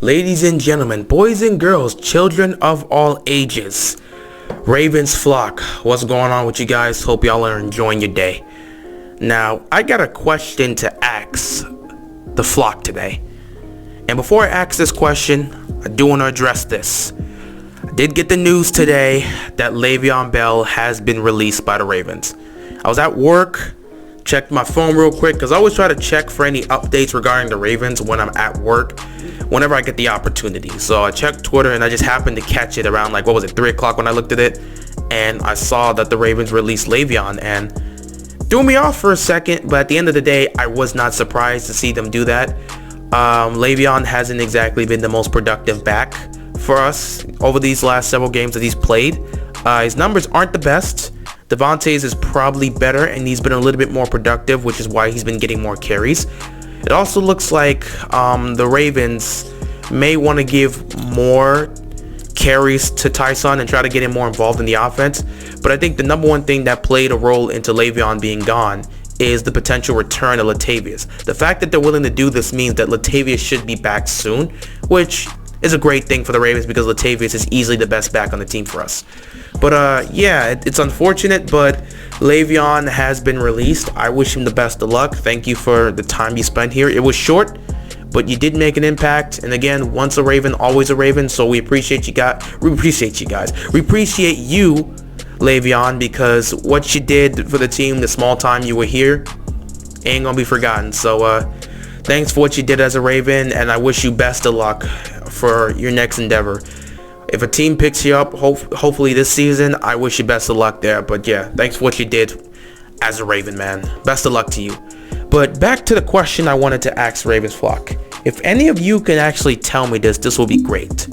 Ladies and gentlemen, boys and girls, children of all ages, Ravens flock, what's going on with you guys? Hope y'all are enjoying your day. Now, I got a question to ask the flock today. And before I ask this question, I do want to address this. I did get the news today that Le'Veon Bell has been released by the Ravens. I was at work, checked my phone real quick because I always try to check for any updates regarding the Ravens when I'm at work, whenever I get the opportunity. So I checked Twitter and I just happened to catch it around 3 o'clock when I looked at it, and I saw that the Ravens released Le'Veon and threw me off for a second, but at the end of the day, I was not surprised to see them do that. Le'Veon hasn't exactly been the most productive back for us over these last several games that he's played. His numbers aren't the best. Devontae's is probably better, and he's been a little bit more productive, which is why he's been getting more carries. It also looks like the Ravens may want to give more carries to Tyson and try to get him more involved in the offense. But I think the number one thing that played a role into Le'Veon being gone is the potential return of Latavius. The fact that they're willing to do this means that Latavius should be back soon, which is a great thing for the Ravens because Latavius is easily the best back on the team for us. But yeah, it's unfortunate, but Le'Veon has been released. I wish him the best of luck. Thank you for the time you spent here. It was short, but you did make an impact. And again, once a Raven, always a Raven. So we appreciate you guys. We appreciate you, Le'Veon, because what you did for the team, the small time you were here, ain't gonna be forgotten. So thanks for what you did as a Raven, and I wish you best of luck for your next endeavor. If a team picks you up, hopefully this season, I wish you best of luck there. But yeah, thanks for what you did as a Raven, man. Best of luck to you. But back to the question I wanted to ask Ravens flock. If any of you can actually tell me this will be great.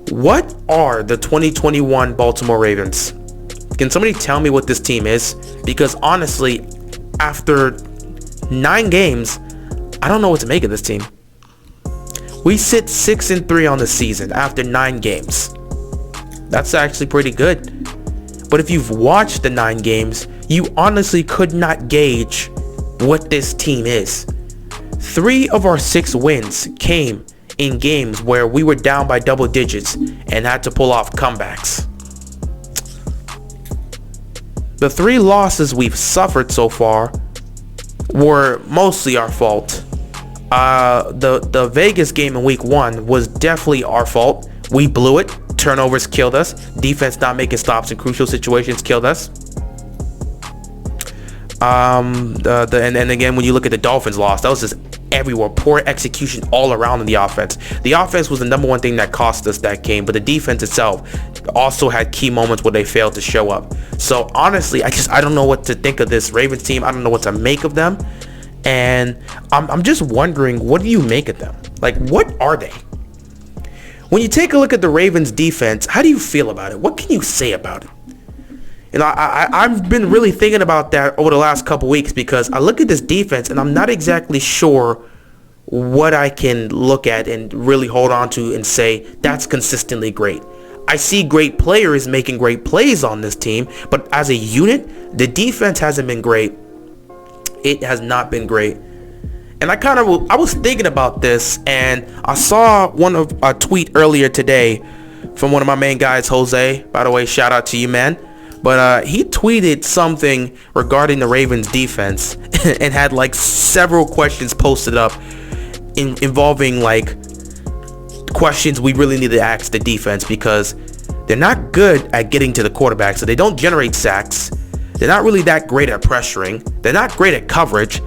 What are the 2021 Baltimore Ravens? Can somebody tell me what this team is? Because honestly, after 9 games, I don't know what to make of this team. We sit 6-3 on the season after 9 games. That's actually pretty good. But if you've watched the 9 games, you honestly could not gauge what this team is. 3 of our 6 wins came in games where we were down by double digits and had to pull off comebacks. The 3 losses we've suffered so far were mostly our fault. The Vegas game in week 1 was definitely our fault. We blew it. Turnovers killed us. Defense not making stops in crucial situations killed us. And again, when you look at the Dolphins loss, that was just everywhere. Poor execution all around in the offense. The offense was the number one thing that cost us that game, but the defense itself also had key moments where they failed to show up. So honestly, I don't know what to think of this Ravens team. I don't know what to make of them. And I'm just wondering, what do you make of them? Like, what are they? When you take a look at the Ravens defense, how do you feel about it? What can you say about it? You know, I've been really thinking about that over the last couple weeks because I look at this defense and I'm not exactly sure what I can look at and really hold on to and say that's consistently great. I see great players making great plays on this team, but as a unit, the defense hasn't been great. It has not been great. And I was thinking about this, and I saw a tweet earlier today from one of my main guys, Jose. By the way, shout out to you, man. But he tweeted something regarding the Ravens defense and had several questions posted up involving questions we really need to ask the defense because they're not good at getting to the quarterback, so they don't generate sacks. They're not really that great at pressuring. They're not great at coverage.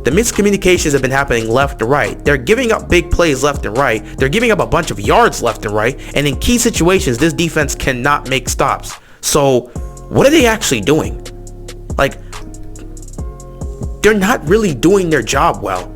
The miscommunications have been happening left and right. They're giving up big plays left and right. They're giving up a bunch of yards left and right. And in key situations, this defense cannot make stops. So what are they actually doing? They're not really doing their job well.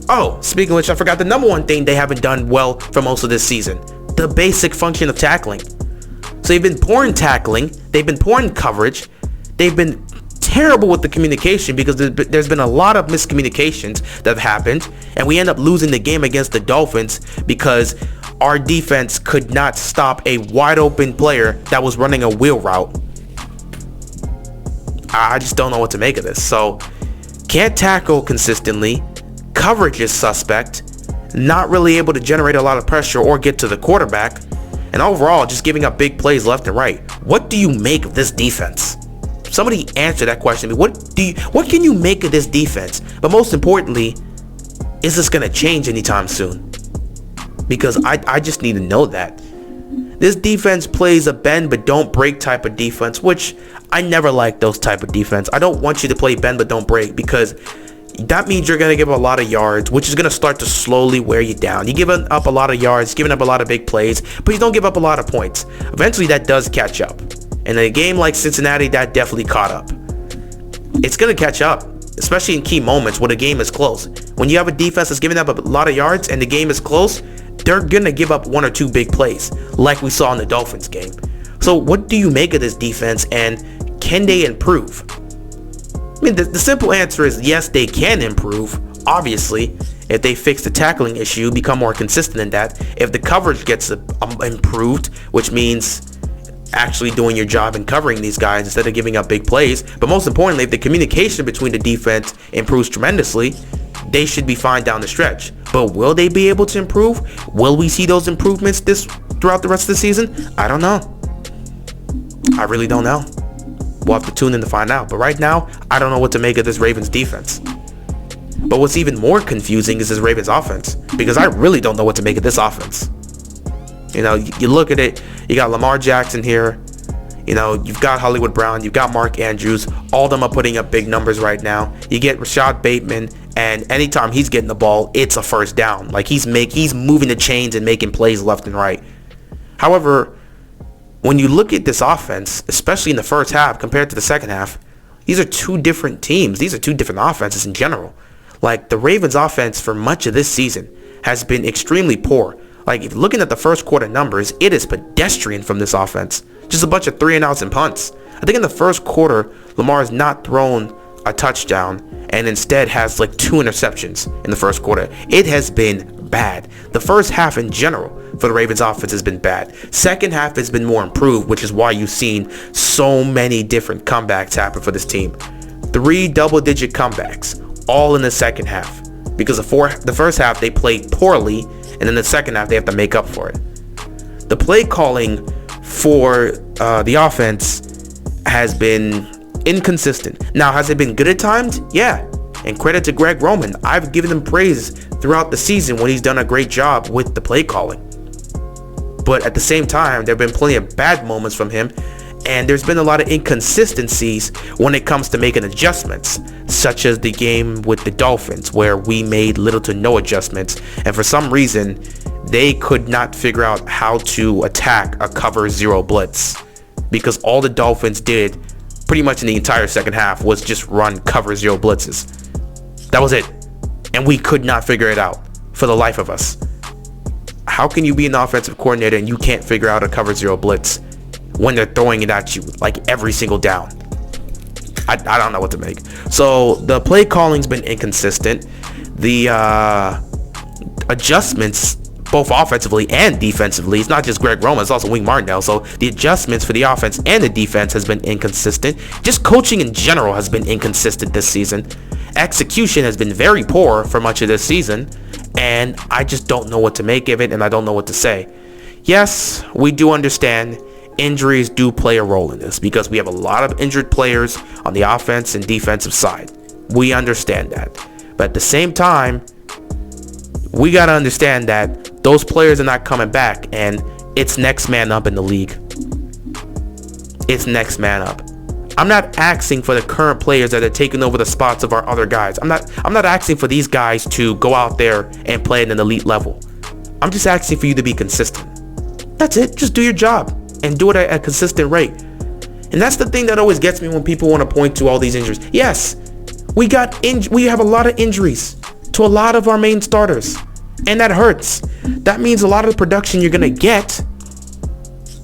Oh, speaking of which, I forgot the number one thing they haven't done well for most of this season. The basic function of tackling. So they've been poor in tackling. They've been poor in coverage. They've been terrible with the communication because there's been a lot of miscommunications that have happened, and we end up losing the game against the Dolphins because our defense could not stop a wide open player that was running a wheel route. I just don't know what to make of this. So can't tackle consistently. Coverage is suspect. not really able to generate a lot of pressure or get to the quarterback, and overall just giving up big plays left and right. What do you make of this defense? Somebody answer that question to me. What can you make of this defense? But most importantly, is this going to change anytime soon? Because I just need to know that. This defense plays a bend but don't break type of defense, which I never like those type of defense. I don't want you to play bend but don't break, because that means you're going to give up a lot of yards, which is going to start to slowly wear you down. You're giving up a lot of yards, giving up a lot of big plays, but you don't give up a lot of points. Eventually that does catch up. And in a game like Cincinnati, that definitely caught up. It's going to catch up, especially in key moments when the game is close. When you have a defense that's giving up a lot of yards and the game is close, they're going to give up 1 or 2 big plays, like we saw in the Dolphins game. So what do you make of this defense, and can they improve? I mean, the simple answer is yes, they can improve, obviously, if they fix the tackling issue, become more consistent in that. If the coverage gets improved, which means actually doing your job and covering these guys instead of giving up big plays. But most importantly, if the communication between the defense improves tremendously, they should be fine down the stretch. But will they be able to improve? Will we see those improvements throughout the rest of the season? I don't know. I really don't know. We'll have to tune in to find out. But right now, I don't know what to make of this Ravens defense. But what's even more confusing is this Ravens offense, because I really don't know what to make of this offense. You know, you look at it, you got Lamar Jackson here, you know, you've got Hollywood Brown, you've got Mark Andrews, all of them are putting up big numbers right now. You get Rashad Bateman, and anytime he's getting the ball, it's a first down. Like he's moving the chains and making plays left and right. However, when you look at this offense, especially in the first half compared to the second half, these are 2 different teams. These are 2 different offenses in general. Like the Ravens offense for much of this season has been extremely poor. Like if looking at the first quarter numbers, it is pedestrian from this offense. Just a bunch of 3-and-outs and punts. I think in the first quarter, Lamar has not thrown a touchdown and instead has like 2 interceptions in the first quarter. It has been bad. The first half in general for the Ravens offense has been bad. Second half has been more improved, which is why you've seen so many different comebacks happen for this team. 3 double-digit comebacks, all in the second half. Because the first half they played poorly, and then the second half they have to make up for it. The play calling for the offense has been inconsistent. Now, has it been good at times? Yeah. And credit to Greg Roman. I've given him praise throughout the season when he's done a great job with the play calling. But at the same time, there have been plenty of bad moments from him, and there's been a lot of inconsistencies when it comes to making adjustments, such as the game with the Dolphins, where we made little to no adjustments, and for some reason, they could not figure out how to attack a cover 0 blitz, because all the Dolphins did pretty much in the entire second half was just run cover 0 blitzes. That was it. And we could not figure it out for the life of us. How can you be an offensive coordinator and you can't figure out a cover 0 blitz when they're throwing it at you like every single down? I don't know what to make. So the play calling's been inconsistent. The adjustments, both offensively and defensively, it's not just Greg Roman, it's also Wink Martindale. So the adjustments for the offense and the defense has been inconsistent. Just coaching in general has been inconsistent this season. Execution has been very poor for much of this season, and I just don't know what to make of it, and I don't know what to say. Yes, we do understand injuries do play a role in this, because we have a lot of injured players on the offense and defensive side. We understand that. But at the same time, we got to understand that those players are not coming back, and it's next man up in the league. It's next man up. I'm not asking for the current players that are taking over the spots of our other guys. I'm not asking for these guys to go out there and play at an elite level. I'm just asking for you to be consistent. That's it. Just do your job and do it at a consistent rate. And that's the thing that always gets me when people want to point to all these injuries. Yes, we have a lot of injuries to a lot of our main starters, and that hurts. That means a lot of the production you're going to get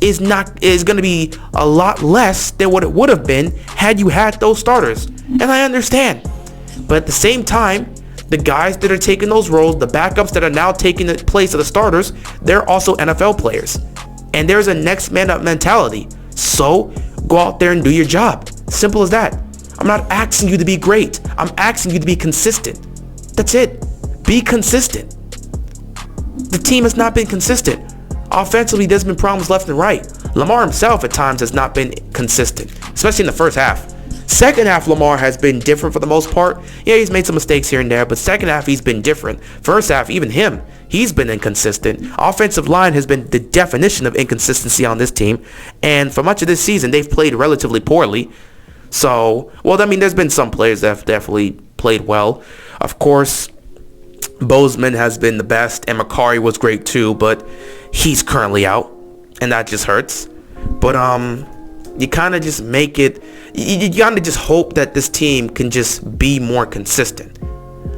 is going to be a lot less than what it would have been had you had those starters. And I understand. But at the same time, the guys that are taking those roles, the backups that are now taking the place of the starters, they're also NFL players. And there's a next man up mentality. So go out there and do your job. Simple as that. I'm not asking you to be great. I'm asking you to be consistent. That's it. Be consistent. the team has not been consistent. Offensively, there's been problems left and right. Lamar himself at times has not been consistent, especially in the first half. Second half, Lamar has been different for the most part. Yeah, he's made some mistakes here and there, but second half, he's been different. First half, even him, he's been inconsistent. Offensive line has been the definition of inconsistency on this team, and for much of this season, they've played relatively poorly. So, well, I mean, there's been some players that have definitely played well. Of course, Bozeman has been the best, and Macari was great too, but he's currently out, and that just hurts. But you kind of just make it, you kind of just hope that this team can just be more consistent.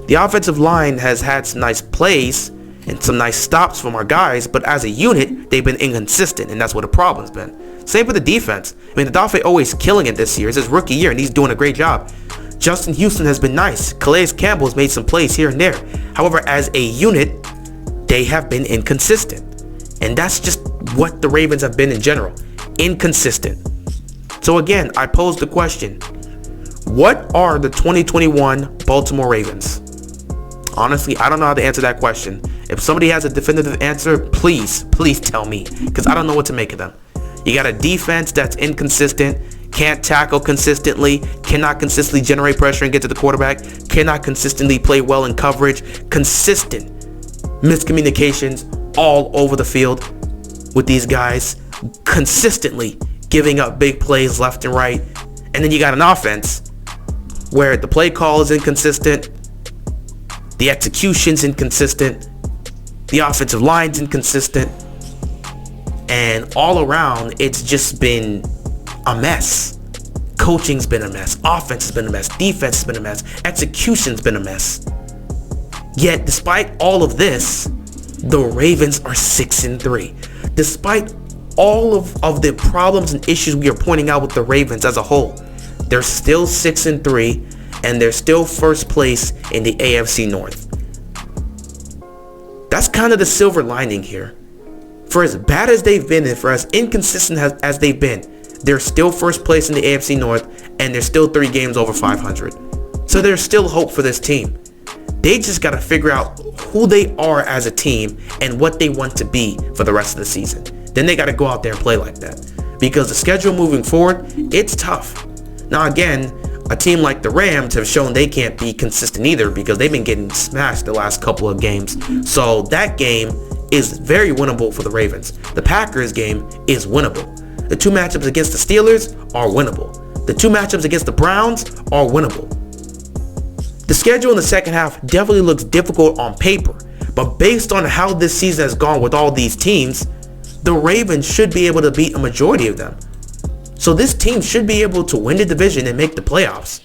The offensive line has had some nice plays and some nice stops from our guys, but as a unit, they've been inconsistent, and that's what the problem's been. Same with the defense. I mean, the Dafe always killing it this year. It's his rookie year, and he's doing a great job. Justin Houston has been nice. Calais Campbell has made some plays here and there. However, as a unit, they have been inconsistent. And that's just what the Ravens have been in general. Inconsistent. So again, I posed the question. What are the 2021 Baltimore Ravens? Honestly, I don't know how to answer that question. If somebody has a definitive answer, please tell me. Because I don't know what to make of them. You got a defense that's inconsistent, can't tackle consistently, cannot consistently generate pressure and get to the quarterback, cannot consistently play well in coverage, consistent miscommunications all over the field with these guys, consistently giving up big plays left and right. And then you got an offense where the play call is inconsistent, the execution's inconsistent, the offensive line's inconsistent, and all around it's just been a mess. Coaching's been a mess, offense has been a mess, defense has been a mess, execution's been a mess. Yet despite all of this, the Ravens are 6-3. Despite all of the problems and issues we are pointing out with the Ravens as a whole, they're still 6-3, and they're still first place in the AFC North. That's kind of the silver lining here. For as bad as they've been and for as inconsistent as they've been, they're still first place in the AFC North, and they're still 3 games over 500. So there's still hope for this team. They just got to figure out who they are as a team and what they want to be for the rest of the season. Then they got to go out there and play like that. Because the schedule moving forward, it's tough. Now again, a team like the Rams have shown they can't be consistent either because they've been getting smashed the last couple of games. So that game is very winnable for the Ravens. The Packers game is winnable. The 2 matchups against the Steelers are winnable. The 2 matchups against the Browns are winnable. The schedule in the second half definitely looks difficult on paper, but based on how this season has gone with all these teams, the Ravens should be able to beat a majority of them. So this team should be able to win the division and make the playoffs.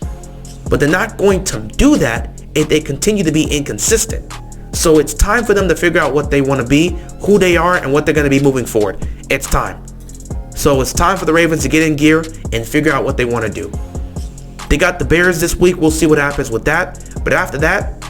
But they're not going to do that if they continue to be inconsistent. So it's time for them to figure out what they want to be, who they are, and what they're going to be moving forward. It's time. So it's time for the Ravens to get in gear and figure out what they want to do. They got the Bears this week. We'll see what happens with that. But after that,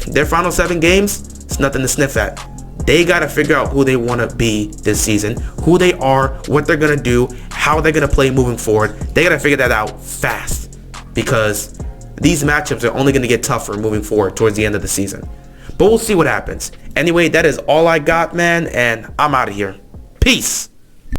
their final 7 games, it's nothing to sniff at. They got to figure out who they want to be this season, who they are, what they're going to do, how they're going to play moving forward. They got to figure that out fast because these matchups are only going to get tougher moving forward towards the end of the season. But we'll see what happens. Anyway, that is all I got, man, and I'm out of here. Peace.